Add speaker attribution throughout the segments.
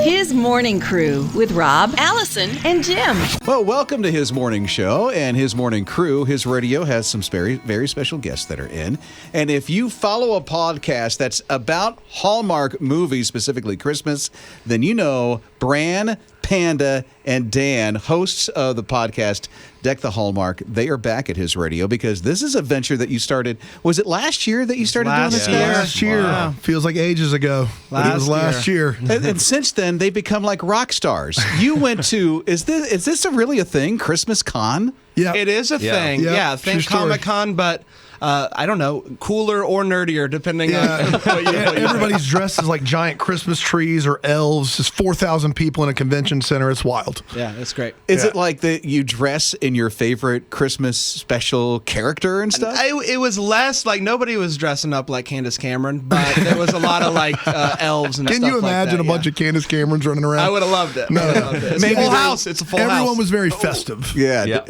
Speaker 1: His Morning Crew with Rob, Allison, and Jim.
Speaker 2: Well, welcome to His Morning Show and His Morning Crew. His radio has some very, very special guests that are in. And if you follow a podcast that's about Hallmark movies, specifically Christmas, then you know Bran, Panda, and Dan, hosts of the podcast Deck the Hallmark, they are back at His Radio because this is a venture that you started. Was it last year that you started doing this?
Speaker 3: Last year. Wow. Feels like ages ago. But it was last year.
Speaker 2: And since then, they've become like rock stars. You went to, is this really a thing, Christmas Con?
Speaker 4: Yeah. It is a thing. Yeah, think Comic-Con, but I don't know, cooler or nerdier, depending on what you
Speaker 3: everybody's dressed as like giant Christmas trees or elves. There's 4,000 people in a convention center. It's wild.
Speaker 4: Yeah, it's great.
Speaker 2: Is it like that you dress in your favorite Christmas special character and stuff?
Speaker 4: It was less like nobody was dressing up like Candace Cameron, but there was a lot of like elves and stuff like that.
Speaker 3: Can you imagine a bunch of Candace Camerons running around?
Speaker 4: I would have loved it.
Speaker 3: No.
Speaker 4: It's a full house. It's a full house.
Speaker 3: Everyone was very festive.
Speaker 2: Yeah.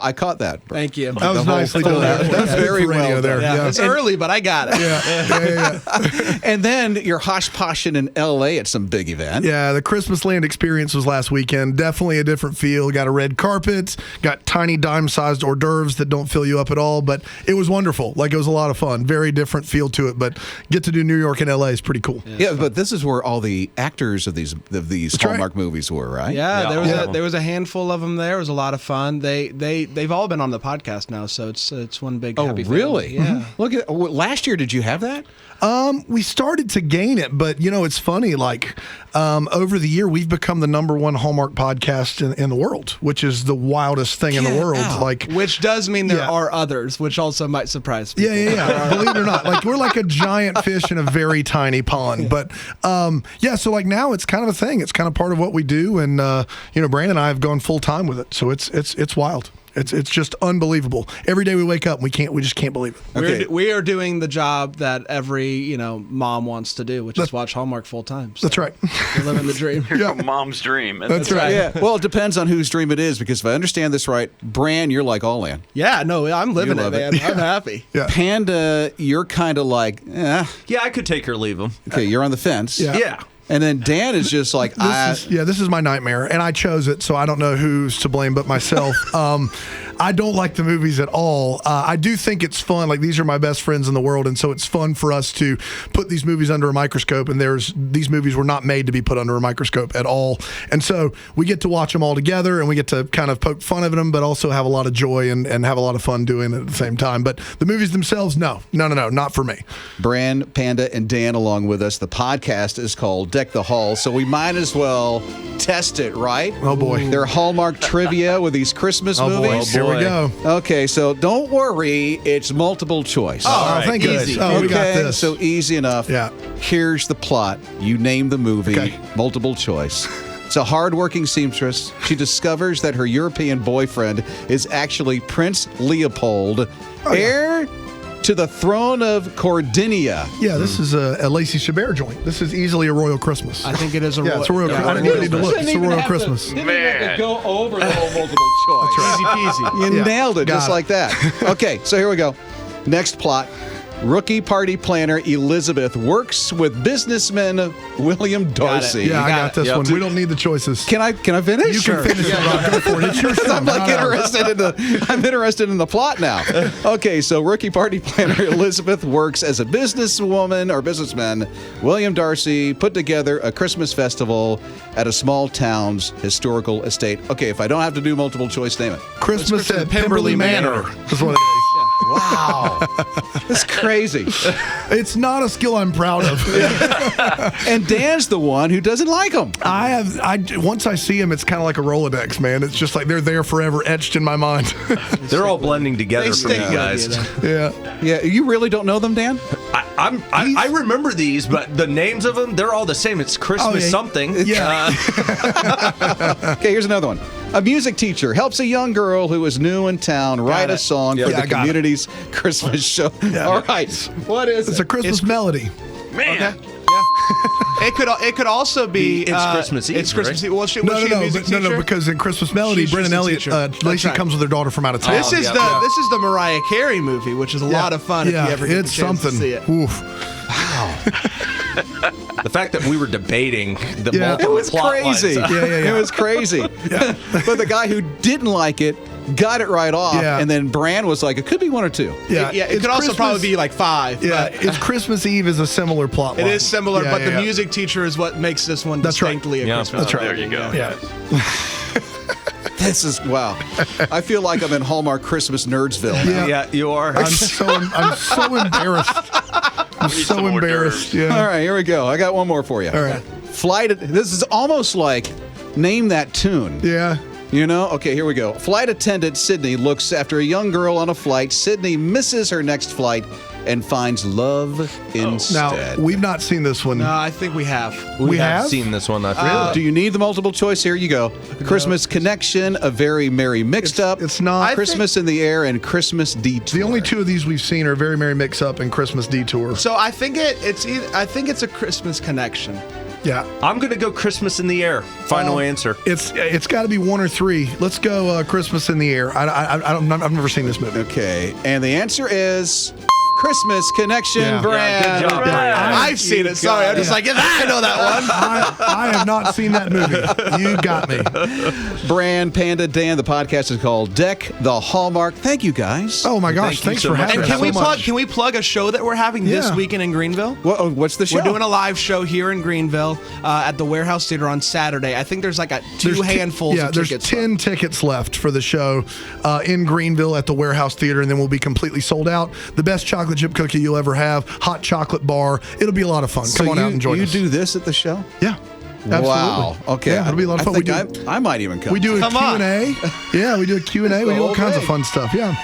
Speaker 2: I caught that.
Speaker 4: Thank you.
Speaker 3: That was nicely done.
Speaker 2: That's very well
Speaker 3: there.
Speaker 4: Yeah. It's early, but I got it.
Speaker 3: Yeah.
Speaker 2: And then you're hosh-poshing in L.A. at some big event.
Speaker 3: Yeah, the Christmas Land experience was last weekend. Definitely a different feel. Got a red carpet, got tiny dime-sized hors d'oeuvres that don't fill you up at all, but it was wonderful. Like, it was a lot of fun. Very different feel to it, but get to do New York and L.A. is pretty cool.
Speaker 2: Yeah, but this is where all the actors of these Hallmark movies were, right?
Speaker 4: Yeah, there was a handful of them there. It was a lot of fun. They've all been on the podcast now, so it's one big happy family.
Speaker 2: Really?
Speaker 4: Yeah.
Speaker 2: Look at last year. Did you have that?
Speaker 3: We started to gain it, but it's funny. Like over the year, we've become the #1 Hallmark podcast in the world, which is the wildest thing in the world. Like,
Speaker 4: which does mean there are others, which also might surprise people.
Speaker 3: Yeah. Believe it or not, like we're like a giant fish in a very tiny pond. But so like now it's kind of a thing. It's kind of part of what we do, and Bran and I have gone full time with it, so it's wild. It's just unbelievable. Every day we wake up, we just can't believe it.
Speaker 4: Okay. We are doing the job that every mom wants to do, which is watch Hallmark full time. So
Speaker 3: that's right.
Speaker 4: We're living the dream.
Speaker 5: Mom's dream.
Speaker 3: That's right.
Speaker 2: Yeah. Well, it depends on whose dream it is, because if I understand this right, Bran, you're like all in.
Speaker 4: Yeah. No, I'm living it, man. I'm happy.
Speaker 3: Yeah.
Speaker 2: Panda, you're kind of like,
Speaker 5: Yeah, I could take her or leave him.
Speaker 2: Okay, you're on the fence.
Speaker 5: Yeah.
Speaker 2: And then Dan is just like,
Speaker 3: this is my nightmare, and I chose it, so I don't know who's to blame but myself. I don't like the movies at all. I do think it's fun. Like, these are my best friends in the world, and so it's fun for us to put these movies under a microscope, and these movies were not made to be put under a microscope at all. And so we get to watch them all together, and we get to kind of poke fun at them, but also have a lot of joy and have a lot of fun doing it at the same time. But the movies themselves, no, not for me.
Speaker 2: Bran, Panda, and Dan along with us. The podcast is called Deck the Hall, so we might as well test it, right?
Speaker 3: Oh, boy.
Speaker 2: They're Hallmark trivia with these Christmas movies.
Speaker 3: Here we go.
Speaker 2: Okay, so don't worry, it's multiple choice.
Speaker 3: Oh, thank goodness.
Speaker 4: Easy.
Speaker 3: Oh, we got this.
Speaker 2: So easy enough.
Speaker 3: Yeah.
Speaker 2: Here's the plot. You name the movie, multiple choice. It's a hardworking seamstress. She discovers that her European boyfriend is actually Prince Leopold, heir to the throne of Cordinia.
Speaker 3: Yeah, this is a Lacey Chabert joint. This is easily a Royal Christmas.
Speaker 4: I think it is a Royal.
Speaker 3: Yeah, it's a Royal Christmas. I didn't even need to look. It's a Royal Christmas.
Speaker 2: Didn't even have to go over the whole multiple choice.
Speaker 4: Easy peasy.
Speaker 2: You nailed it just like that. Okay, so here we go. Next plot. Rookie party planner Elizabeth works with businessman William Darcy.
Speaker 3: Yeah, I got this one. We don't need the choices.
Speaker 2: Can I finish?
Speaker 3: You can finish it, Rob. Go for it. It's your show.
Speaker 2: I'm interested in the plot now. Okay, so rookie party planner Elizabeth works as a businesswoman or businessman. William Darcy put together a Christmas festival at a small town's historical estate. Okay, if I don't have to do multiple choice, name it.
Speaker 3: Christmas at Pemberley Manor. That's what it is.
Speaker 2: Wow. That's crazy.
Speaker 3: It's not a skill I'm proud of.
Speaker 2: And Dan's the one who doesn't like them.
Speaker 3: Once I see them, it's kind of like a Rolodex, man. It's just like they're there forever, etched in my mind.
Speaker 5: They're all blending together for you guys.
Speaker 3: Yeah.
Speaker 2: You really don't know them, Dan?
Speaker 5: I remember these, but the names of them, they're all the same. It's Christmas something.
Speaker 3: Yeah.
Speaker 2: Okay, here's another one. A music teacher helps a young girl who is new in town write a song for the community's Christmas show.
Speaker 3: Yeah.
Speaker 2: All right. What is it?
Speaker 3: It's a Christmas melody.
Speaker 5: Man.
Speaker 4: Okay. Yeah. It could also be
Speaker 5: It's Christmas Eve.
Speaker 4: It's Christmas Eve. Was she a music teacher?
Speaker 3: No, because in Christmas Melody,
Speaker 4: She's
Speaker 3: Brennan
Speaker 4: just a
Speaker 3: Elliott,
Speaker 4: teacher.
Speaker 3: Lacey comes with her daughter from out of town.
Speaker 4: This is the Mariah Carey movie, which is a lot of fun if you ever get
Speaker 3: it's
Speaker 4: the chance
Speaker 3: something.
Speaker 4: to see it.
Speaker 3: Oof.
Speaker 5: Wow. The fact that we were debating the multiple
Speaker 2: It was
Speaker 5: plot
Speaker 2: crazy.
Speaker 5: lines.
Speaker 2: It was crazy. But the guy who didn't like it got it right off, and then Bran was like, it could be one or two.
Speaker 4: It could also probably be like 5.
Speaker 3: Yeah, it's Christmas Eve is a similar plot line.
Speaker 4: It is similar, but the music teacher is what makes this one distinctly a Christmas.
Speaker 3: That's right.
Speaker 6: There you go.
Speaker 3: Yeah.
Speaker 2: This is, wow. I feel like I'm in Hallmark Christmas Nerdsville.
Speaker 5: Yeah, you are.
Speaker 3: I'm so embarrassed. I'm so embarrassed. Yeah.
Speaker 2: All right, here we go. I got one more for you.
Speaker 3: All right.
Speaker 2: This is almost like Name That Tune.
Speaker 3: Yeah.
Speaker 2: You know? Okay, here we go. Flight attendant Sydney looks after a young girl on a flight. Sydney misses her next flight and finds love instead.
Speaker 3: Now, we've not seen this one.
Speaker 4: No, I think we have.
Speaker 3: We have
Speaker 5: seen this one. Really?
Speaker 2: Do you need the multiple choice? Here you go. Christmas Connection, A Very Merry Mixed Up.
Speaker 3: It's not.
Speaker 2: Christmas in the Air and Christmas Detour.
Speaker 3: The only two of these we've seen are Very Merry Mix Up and Christmas Detour.
Speaker 4: So I think it's a Christmas Connection.
Speaker 3: Yeah.
Speaker 5: I'm going to go Christmas in the Air. Final answer.
Speaker 3: It's got to be 1 or 3. Let's go Christmas in the Air. I've never seen this movie.
Speaker 2: Okay, and the answer is Christmas Connection,
Speaker 3: Yeah.
Speaker 2: Brad.
Speaker 5: Yeah, good job, Brad.
Speaker 4: I've seen it. Sorry, I'm just like, I know that one.
Speaker 3: I have not seen that movie. You got me.
Speaker 2: Bran, Panda, Dan. The podcast is called Deck the Hallmark. Thank you, guys.
Speaker 3: Oh my gosh!
Speaker 5: Thank you
Speaker 3: Thanks
Speaker 5: so
Speaker 3: for
Speaker 5: much.
Speaker 3: having
Speaker 4: And
Speaker 3: us.
Speaker 4: can we plug a show that we're having this
Speaker 3: Yeah.
Speaker 4: weekend in Greenville?
Speaker 2: What's the show?
Speaker 4: We're doing a live show here in Greenville at the Warehouse Theater on Saturday. I think there's like two handfuls of
Speaker 3: there's
Speaker 4: tickets.
Speaker 3: 10 tickets left for the show in Greenville at the Warehouse Theater, and then we'll be completely sold out. The best chocolate chip cookie you'll ever have, hot chocolate bar. It'll be a lot of fun.
Speaker 2: So
Speaker 3: Come on out and join us.
Speaker 2: You do this at the show?
Speaker 3: Yeah. Absolutely.
Speaker 2: Wow. Okay.
Speaker 3: Yeah, it'll be a lot of fun.
Speaker 2: I might even come.
Speaker 3: We do a
Speaker 4: Come on.
Speaker 3: Q&A. Yeah, we do a Q&A. We do all kinds of fun stuff. Yeah.